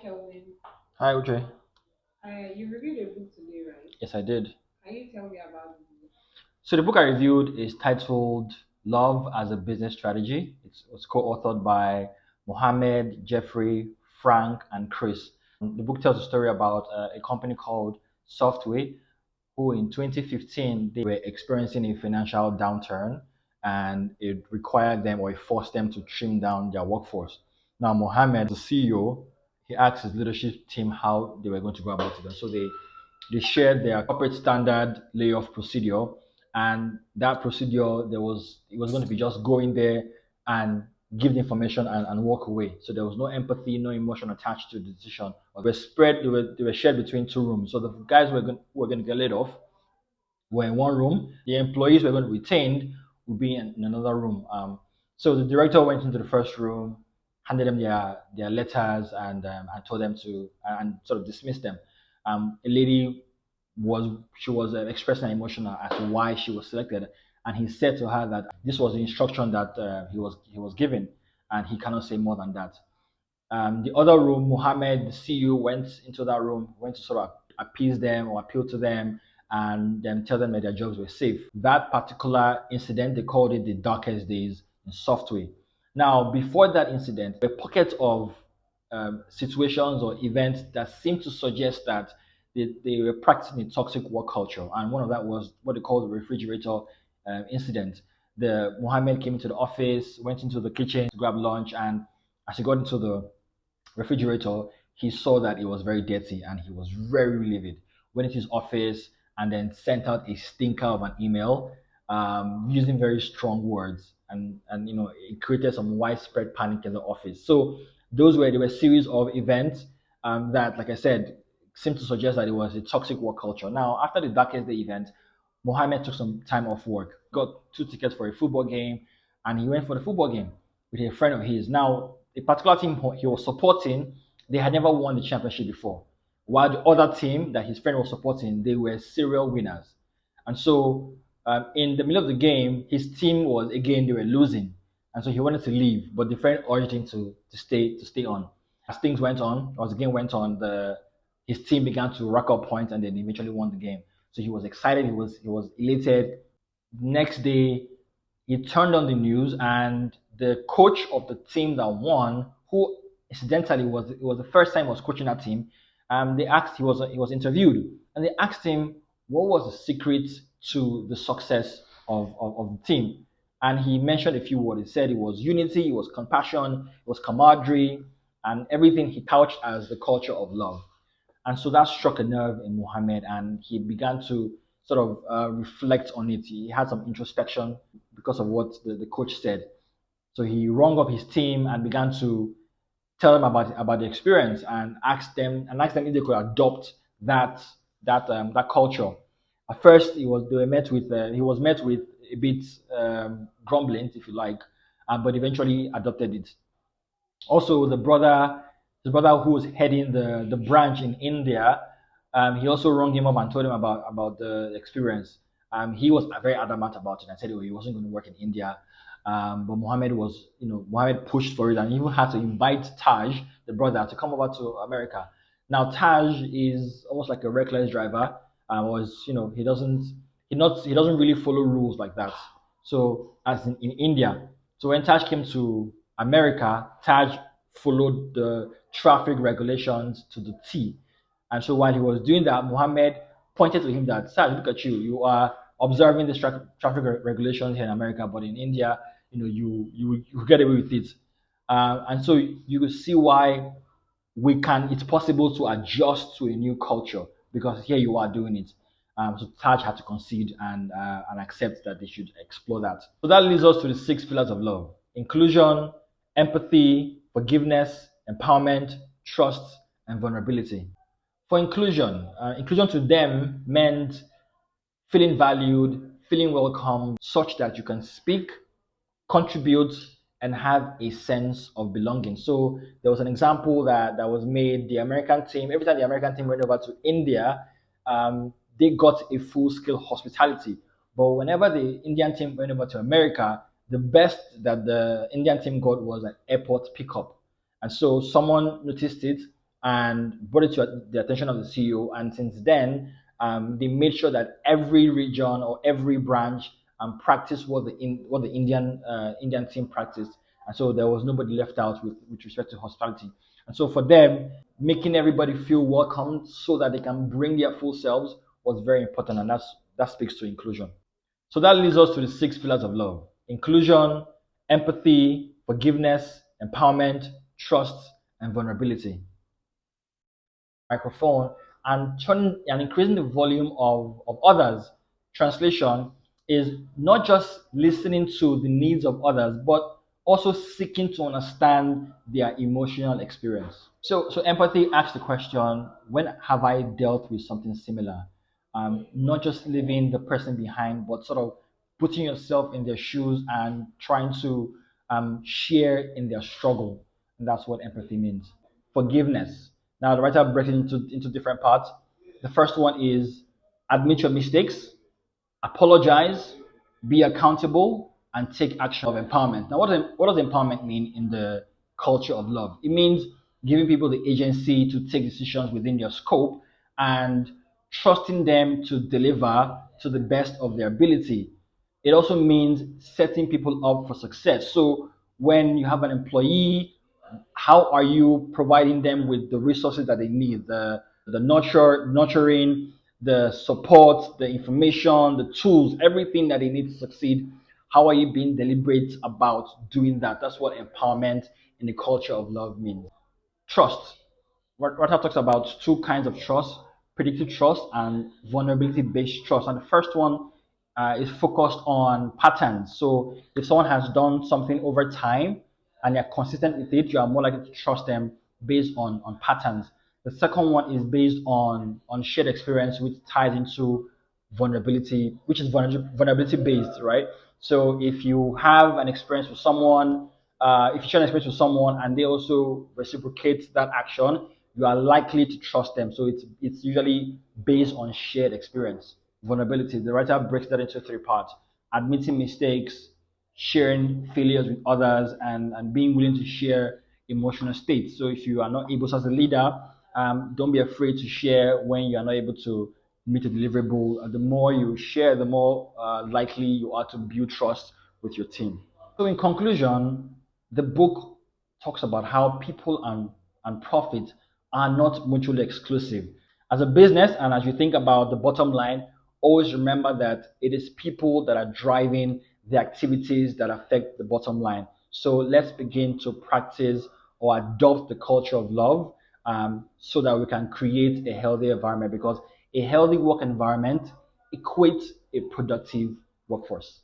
Kelvin. Hi, Uche. You reviewed a book today, right? Yes, I did. Can you tell me about the book? So the book I reviewed is titled Love as a Business Strategy. It's co-authored by Mohammed, Jeffrey, Frank, and Chris. The book tells a story about a company called Software, who in 2015 they were experiencing a financial downturn, and it required them or it forced them to trim down their workforce. Now, Mohammed, the CEO, he asked his leadership team how they were going to go about it. And so they shared their corporate standard layoff procedure, and that procedure it was going to be just go in there and give the information and walk away. So there was no empathy, no emotion attached to the decision. They were shared between two rooms. So the guys who were going to get laid off were in one room. The employees were going to be retained would be in another room. So the director went into the first room, handed them their letters, and told them to and sort of dismissed them. A lady was expressing emotion as to why she was selected, and he said to her that this was the instruction that he was given, and he cannot say more than that. The other room, Mohammed, the CEO, went into that room, went to sort of appease them or appeal to them and then tell them that their jobs were safe. That particular incident, they called it the darkest days in software. Now, before that incident, a pocket of situations or events that seemed to suggest that they were practicing a toxic work culture. And one of that was what they call the refrigerator incident. The Mohammed came into the office, went into the kitchen to grab lunch, and as he got into the refrigerator, he saw that it was very dirty and he was very livid. Went into his office and then sent out a stinker of an email using very strong words, and it created some widespread panic in the office. So there were a series of events that, like I said, seemed to suggest that it was a toxic work culture. Now, after the darkest day event, Mohammed took some time off work, got two tickets for a football game, and he went for the football game with a friend of his. Now, the particular team he was supporting, they had never won the championship before. While the other team that his friend was supporting, they were serial winners. And so, in the middle of the game, his team was again they were losing, and so he wanted to leave, but the friend urged him to stay on. As things went on, as the game went on, the his team began to rack up points, and then eventually won the game. So he was excited. He was elated. Next day, he turned on the news, and the coach of the team that won, who incidentally was the first time he was coaching that team, they asked he was interviewed, and they asked him what was the secret to the success of the team, and he mentioned a few words. He said it was unity, it was compassion, it was camaraderie, and everything he couched as the culture of love. And so that struck a nerve in Muhammad, and he began to sort of reflect on it. He had some introspection because of what the coach said. So he rung up his team and began to tell them about the experience and asked them if they could adopt that culture. At first, he was met with a bit grumbling, if you like, but eventually adopted it. Also, his brother who was heading the branch in India, he also rang him up and told him about the experience. He was very adamant about it and said he wasn't going to work in India. But Mohammed pushed for it and even had to invite Taj, the brother, to come over to America. Now Taj is almost like a reckless driver. He doesn't really follow rules like that. So as in India, so when Taj came to America, Taj followed the traffic regulations to the T. And so while he was doing that, Mohammed pointed to him that, Taj, look at you. You are observing the traffic regulations here in America, but in India, you get away with it. And so you will see why it's possible to adjust to a new culture because here you are doing it. So Taj had to concede and accept that they should explore that. So that leads us to the six pillars of love: inclusion, empathy, forgiveness, empowerment, trust, and vulnerability. For inclusion to them meant feeling valued, feeling welcome, such that you can speak, contribute, and have a sense of belonging. So there was an example that was made. The American team, every time the American team went over to India, they got a full scale hospitality. But whenever the Indian team went over to America, the best that the Indian team got was an airport pickup. And so someone noticed it and brought it to the attention of the CEO. And since then, they made sure that every region or every branch practiced what the Indian team practiced, and so there was nobody left out with respect to hospitality. And so for them, making everybody feel welcome so that they can bring their full selves was very important, and that speaks to inclusion. So that leads us to the six pillars of love: inclusion, empathy, forgiveness, empowerment, trust, and vulnerability. Microphone and turning and increasing the volume of others. Translation is not just listening to the needs of others, but also seeking to understand their emotional experience. So empathy asks the question: when have I dealt with something similar? Not just leaving the person behind, but sort of putting yourself in their shoes and trying to share in their struggle. And that's what empathy means. Forgiveness. Now, the writer breaks it into different parts. The first one is admit your mistakes, apologize, be accountable, and take action of empowerment. Now, what does empowerment mean in the culture of love? It means giving people the agency to take decisions within their scope and trusting them to deliver to the best of their ability. It also means setting people up for success. So when you have an employee, how are you providing them with the resources that they need, the nurturing, the support, the information, the tools, everything that they need to succeed? How are you being deliberate about doing that? That's what empowerment in the culture of love means. Trust. Rata talks about two kinds of trust: predictive trust and vulnerability based trust. And the first one is focused on patterns. So if someone has done something over time and they're consistent with it, you are more likely to trust them based on patterns. The second one is based on shared experience, which ties into vulnerability, which is vulnerability based, right? So if you have an experience with someone, if you share an experience with someone and they also reciprocate that action, you are likely to trust them. So it's usually based on shared experience. Vulnerability. The writer breaks that into three parts: admitting mistakes, sharing failures with others, and being willing to share emotional states. So if you are not able, so as a leader, don't be afraid to share when you are not able to meet a deliverable. The more you share, the more likely you are to build trust with your team. So, in conclusion, the book talks about how people and profit are not mutually exclusive. As a business, and as you think about the bottom line, always remember that it is people that are driving the activities that affect the bottom line. So, let's begin to practice or adopt the culture of love, so that we can create a healthy environment, because a healthy work environment equates a productive workforce.